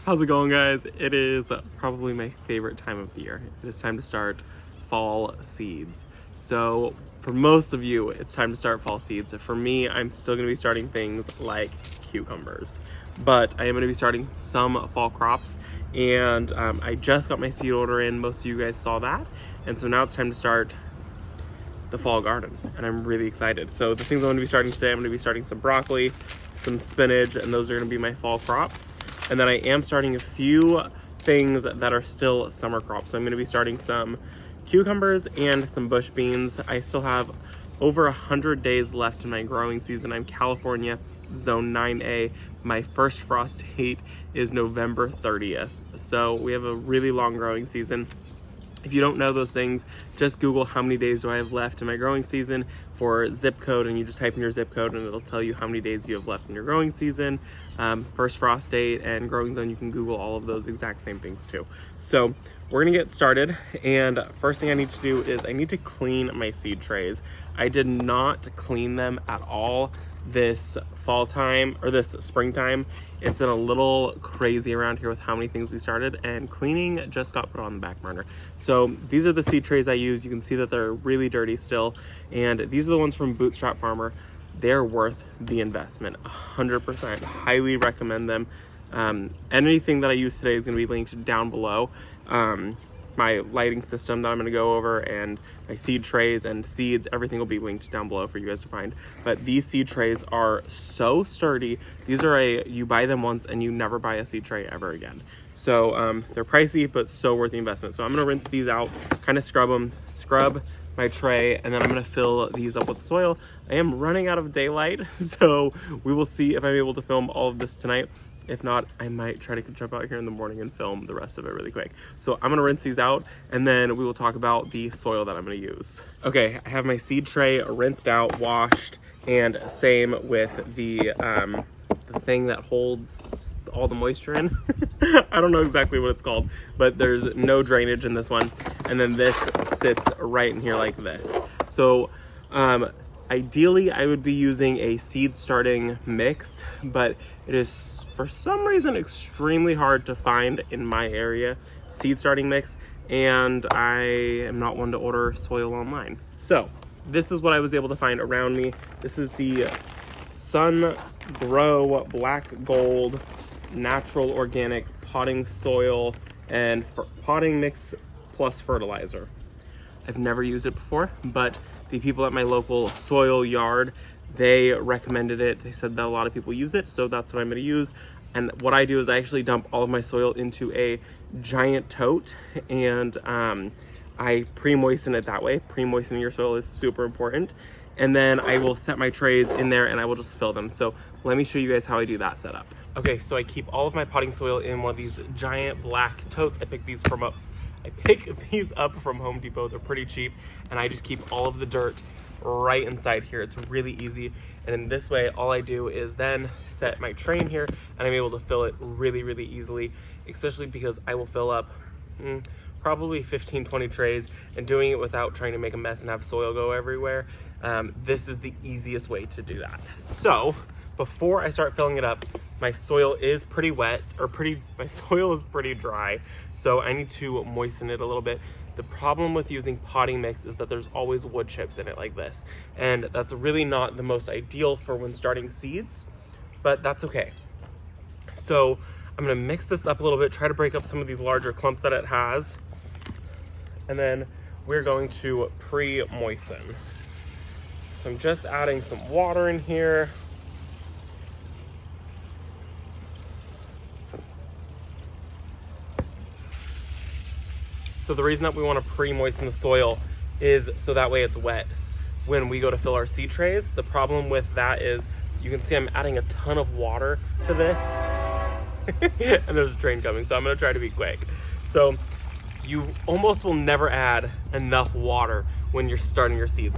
How's it going, guys? It is probably my favorite time of the year. It is time to start fall seeds. So for most of you, it's time to start fall seeds. For me, I'm still going to be starting things like cucumbers, but I am going to be starting some fall crops. And I just got my seed order in. Most of you guys saw that. And so now it's time to start the fall garden, and I'm really excited. So the things I'm going to be starting today, I'm going to be starting some broccoli, some spinach, and those are going to be my fall crops. And then I am starting a few things that are still summer crops. So I'm going to be starting some cucumbers and some bush beans. I still have over 100 days left in my growing season. I'm California, zone 9A. My first frost date is November 30th. So we have a really long growing season. If you don't know those things, just Google how many days do I have left in my growing season for zip code, and you just type in your zip code and it'll tell you how many days you have left in your growing season. First frost date and growing zone, you can Google all of those exact same things too. So we're gonna get started, and first thing I need to do is I need to clean my seed trays. I did not clean them at all this fall time or this springtime. It's been a little crazy around here with how many things we started, and cleaning just got put on the back burner. So these are the seed trays I use. You can see that they're really dirty still, and these are the ones from Bootstrap Farmer. They're worth the investment, 100%. Highly recommend them. Anything that I use today is going to be linked down below. My lighting system that I'm going to go over, and my seed trays and seeds, everything will be linked down below for you guys to find. But these seed trays are so sturdy. These are you buy them once and you never buy a seed tray ever again. So they're pricey, but so worth the investment. So I'm going to rinse these out, kind of scrub my tray, and then I'm going to fill these up with soil. I am running out of daylight, so we will see if I'm able to film all of this tonight. If not, I might try to jump out here in the morning and film the rest of it really quick. So I'm gonna rinse these out, and then we will talk about the soil that I'm gonna use. Okay, I have my seed tray rinsed out, washed, and same with the thing that holds all the moisture in. I don't know exactly what it's called, but there's no drainage in this one. And then this sits right in here like this. So ideally I would be using a seed starting mix, but it is for some reason extremely hard to find in my area seed starting mix, and I am not one to order soil online. So this is what I was able to find around me. This is the Sun Grow Black Gold Natural Organic Potting Soil and Potting Mix plus Fertilizer. I've never used it before, but the people at my local soil yard, they recommended it. They said that a lot of people use it, so that's what I'm gonna use. And what I do is I actually dump all of my soil into a giant tote, and I pre-moisten it that way. Pre-moistening your soil is super important. And then I will set my trays in there and I will just fill them. So let me show you guys how I do that setup. Okay, so I keep all of my potting soil in one of these giant black totes. I pick these up from Home Depot. They're pretty cheap, and I just keep all of the dirt right inside here. It's really easy, and in this way all I do is then set my tray in here, and I'm able to fill it really easily, especially because I will fill up probably 15-20 trays, and doing it without trying to make a mess and have soil go everywhere. This is the easiest way to do that. So before I start filling it up, my soil is pretty wet, my soil is pretty dry, so I need to moisten it a little bit. The problem with using potting mix is that there's always wood chips in it like this, and that's really not the most ideal for when starting seeds, but that's okay. So I'm gonna mix this up a little bit, try to break up some of these larger clumps that it has, and then we're going to pre-moisten. So I'm just adding some water in here. So the reason that we want to pre-moisten the soil is so that way it's wet when we go to fill our seed trays. The problem with that is you can see I'm adding a ton of water to this and there's a train coming, so I'm going to try to be quick. So you almost will never add enough water when you're starting your seeds.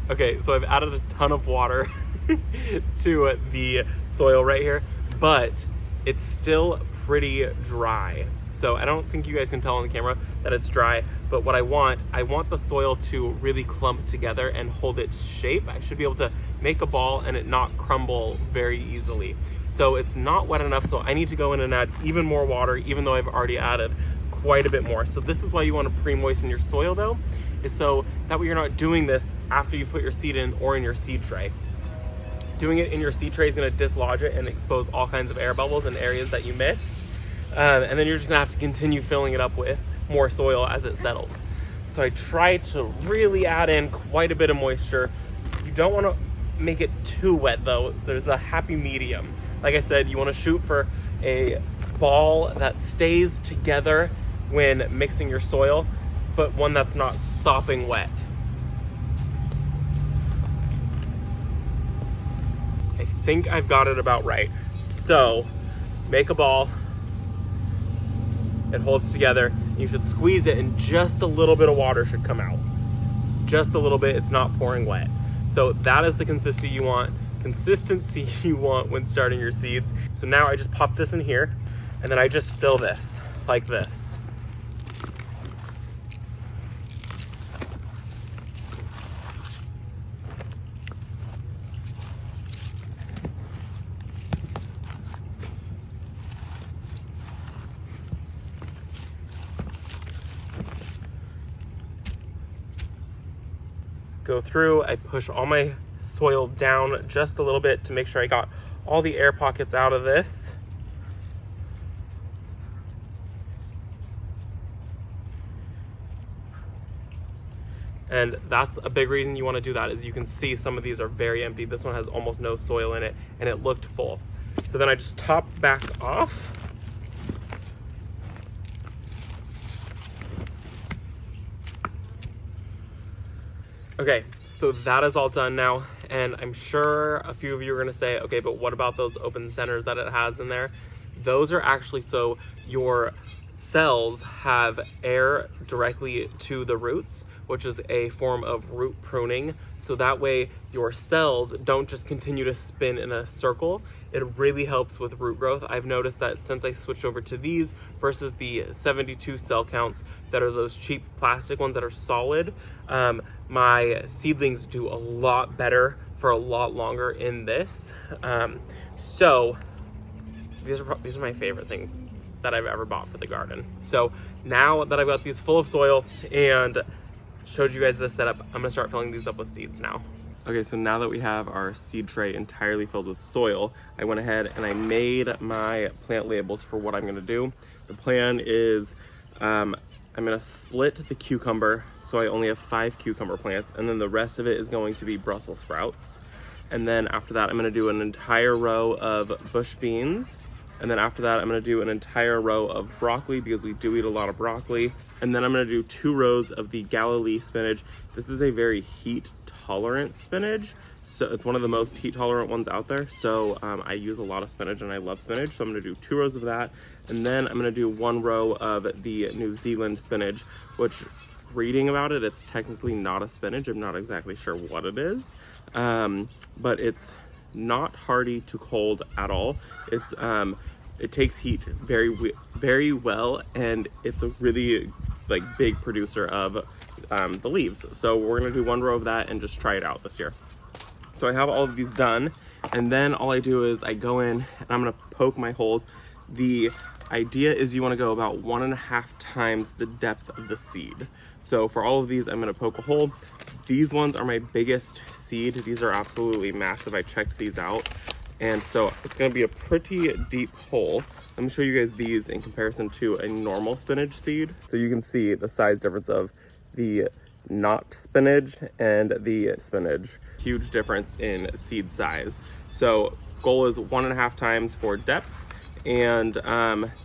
Okay, so I've added a ton of water to the soil right here, but it's still pretty dry. So I don't think you guys can tell on the camera that it's dry, but what I want the soil to really clump together and hold its shape. I should be able to make a ball and it not crumble very easily. So it's not wet enough, so I need to go in and add even more water, even though I've already added quite a bit more. So this is why you want to pre-moisten your soil though, is so that way you're not doing this after you put your seed in or in your seed tray. Doing it in your seed tray is going to dislodge it and expose all kinds of air bubbles in areas that you missed. And then you're just going to have to continue filling it up with more soil as it settles. So I try to really add in quite a bit of moisture. You don't want to make it too wet though. There's a happy medium. Like I said, you want to shoot for a ball that stays together when mixing your soil, but one that's not sopping wet. I think I've got it about right. So make a ball, it holds together. You should squeeze it and just a little bit of water should come out. Just a little bit, it's not pouring wet. So that is the consistency you want when starting your seeds. So now I just pop this in here and then I just fill this like this. Go through, I push all my soil down just a little bit to make sure I got all the air pockets out of this. And that's a big reason you want to do that, is you can see some of these are very empty. This one has almost no soil in it and it looked full. So then I just top back off. Okay, so that is all done now, and I'm sure a few of you are gonna say, okay, but what about those open centers that it has in there? Those are actually so your cells have air directly to the roots, which is a form of root pruning. So that way your cells don't just continue to spin in a circle. It really helps with root growth. I've noticed that since I switched over to these versus the 72 cell counts that are those cheap plastic ones that are solid, my seedlings do a lot better for a lot longer in this. So these are my favorite things that I've ever bought for the garden. So now that I've got these full of soil and showed you guys the setup, I'm gonna start filling these up with seeds now. Okay, so now that we have our seed tray entirely filled with soil, I went ahead and I made my plant labels for what I'm gonna do. The plan is I'm gonna split the cucumber, so I only have 5 cucumber plants, and then the rest of it is going to be Brussels sprouts. And then after that, I'm gonna do an entire row of bush beans. And then after that, I'm gonna do an entire row of broccoli because we do eat a lot of broccoli. And then I'm gonna do 2 rows of the Galilee spinach. This is a very heat tolerant spinach. So it's one of the most heat tolerant ones out there. So I use a lot of spinach and I love spinach. So I'm gonna do 2 rows of that. And then I'm gonna do 1 row of the New Zealand spinach, which reading about it, it's technically not a spinach. I'm not exactly sure what it is, but it's not hardy to cold at all. It's it takes heat very well, and it's a really big producer of the leaves. So we're gonna do 1 row of that and just try it out this year. So I have all of these done, and then all I do is I go in and I'm gonna poke my holes. The idea is you want to go about 1.5 times the depth of the seed. So for all of these, I'm gonna poke a hole. These ones are my biggest seed. These are absolutely massive. I checked these out. And so it's gonna be a pretty deep hole. Let me show you guys these in comparison to a normal spinach seed. So you can see the size difference of the not spinach and the spinach. Huge difference in seed size. So goal is 1.5 times for depth. And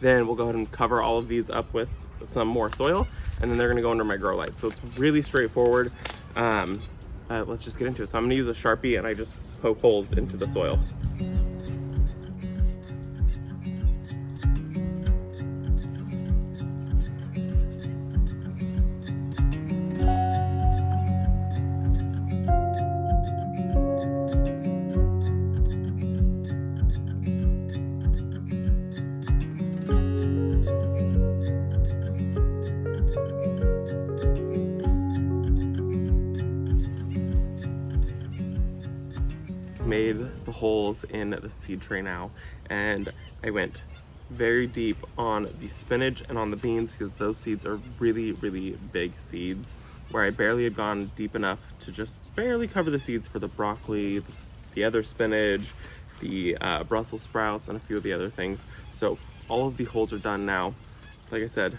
then we'll go ahead and cover all of these up with some more soil, and then they're gonna go under my grow light. So it's really straightforward. Let's just get into it. So I'm gonna use a Sharpie and I just poke holes into the soil. Made the holes in the seed tray now, and I went very deep on the spinach and on the beans because those seeds are really, really big seeds, where I barely had gone deep enough to just barely cover the seeds for the broccoli, the other spinach, the Brussels sprouts, and a few of the other things. So all of the holes are done now. Like I said,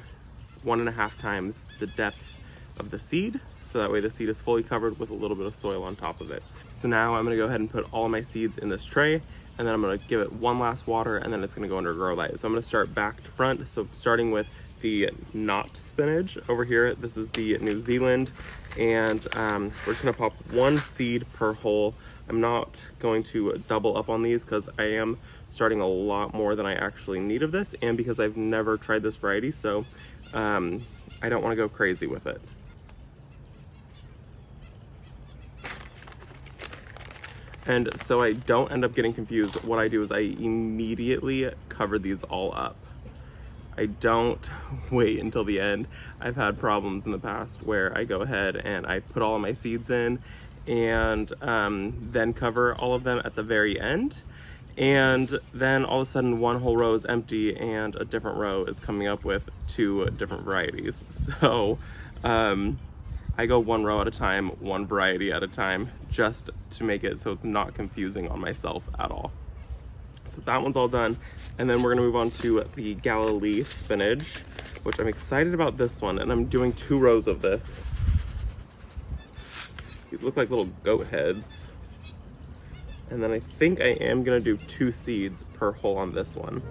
1.5 times the depth of the seed, so that way the seed is fully covered with a little bit of soil on top of it. So now I'm gonna go ahead and put all of my seeds in this tray, and then I'm gonna give it one last water, and then it's gonna go under grow light. So I'm gonna start back to front. So starting with the not spinach over here, this is the New Zealand, and we're just gonna pop 1 seed per hole. I'm not going to double up on these because I am starting a lot more than I actually need of this, and because I've never tried this variety, so I don't wanna go crazy with it. And so I don't end up getting confused, what I do is I immediately cover these all up. I don't wait until the end. I've had problems in the past where I go ahead and I put all of my seeds in and then cover all of them at the very end. And then all of a sudden 1 whole row is empty and a different row is coming up with 2 different varieties. So I go 1 row at a time, 1 variety at a time, just to make it so it's not confusing on myself at all. So that one's all done. And then we're gonna move on to the Galilee spinach, which I'm excited about this one. And I'm doing 2 rows of this. These look like little goat heads. And then I think I am gonna do 2 seeds per hole on this one.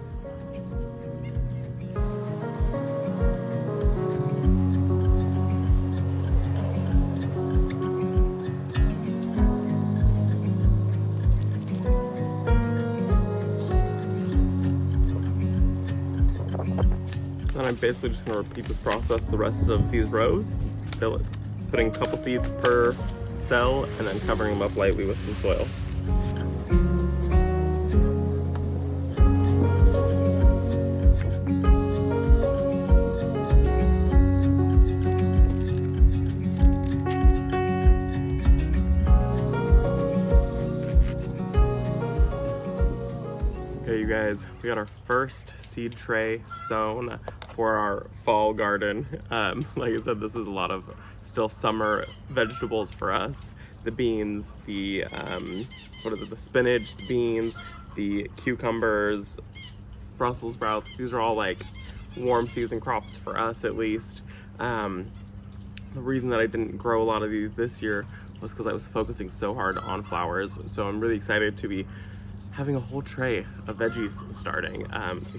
And I'm basically just gonna repeat this process the rest of these rows, fill it, putting a couple seeds per cell, and then covering them up lightly with some soil. Okay, you guys, we got our first seed tray sown for our fall garden. Like I said, this is a lot of still summer vegetables for us. The beans, the the spinach, the beans, the cucumbers, Brussels sprouts. These are all like warm season crops for us, at least. The reason that I didn't grow a lot of these this year was because I was focusing so hard on flowers. So I'm really excited to be having a whole tray of veggies starting,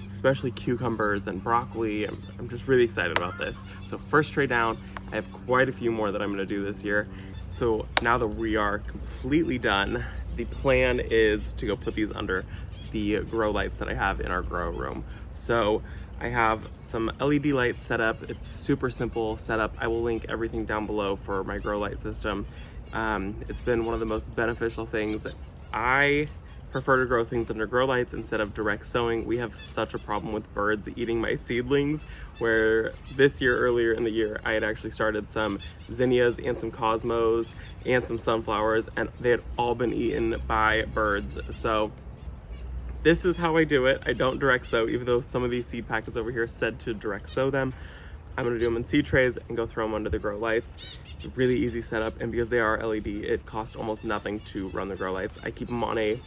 especially cucumbers and broccoli. I'm just really excited about this. So first tray down, I have quite a few more that I'm gonna do this year. So now that we are completely done, the plan is to go put these under the grow lights that I have in our grow room. So I have some LED lights set up. It's super simple setup. I will link everything down below for my grow light system. It's been one of the most beneficial things. I prefer to grow things under grow lights instead of direct sowing. We have such a problem with birds eating my seedlings, where this year, earlier in the year, I had actually started some zinnias and some cosmos and some sunflowers, and they had all been eaten by birds. So this is how I do it. I don't direct sow, even though some of these seed packets over here said to direct sow them. I'm gonna do them in seed trays and go throw them under the grow lights. It's a really easy setup, and because they are LED, it costs almost nothing to run the grow lights. I keep them on a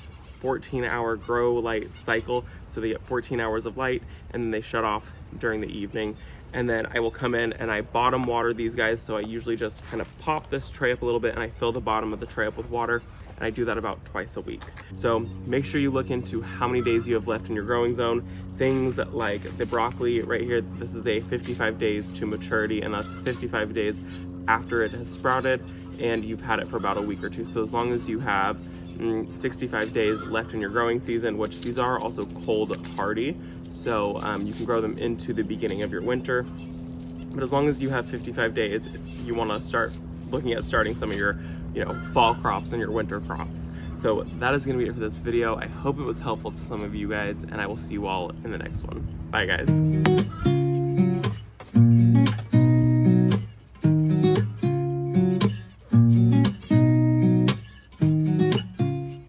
14-hour grow light cycle, so they get 14 hours of light, and then they shut off during the evening. And then I will come in and I bottom water these guys. So I usually just kind of pop this tray up a little bit and I fill the bottom of the tray up with water, and I do that about twice a week. So make sure you look into how many days you have left in your growing zone. Things like the broccoli right here, this is a 55 days to maturity, and that's 55 days after it has sprouted and you've had it for about a week or 2. So as long as you have 65 days left in your growing season, which these are also cold hardy, so you can grow them into the beginning of your winter. But as long as you have 55 days, you want to start looking at starting some of your fall crops and your winter crops. So that is going to be it for this video. I hope it was helpful to some of you guys, and I will see you all in the next one. Bye guys.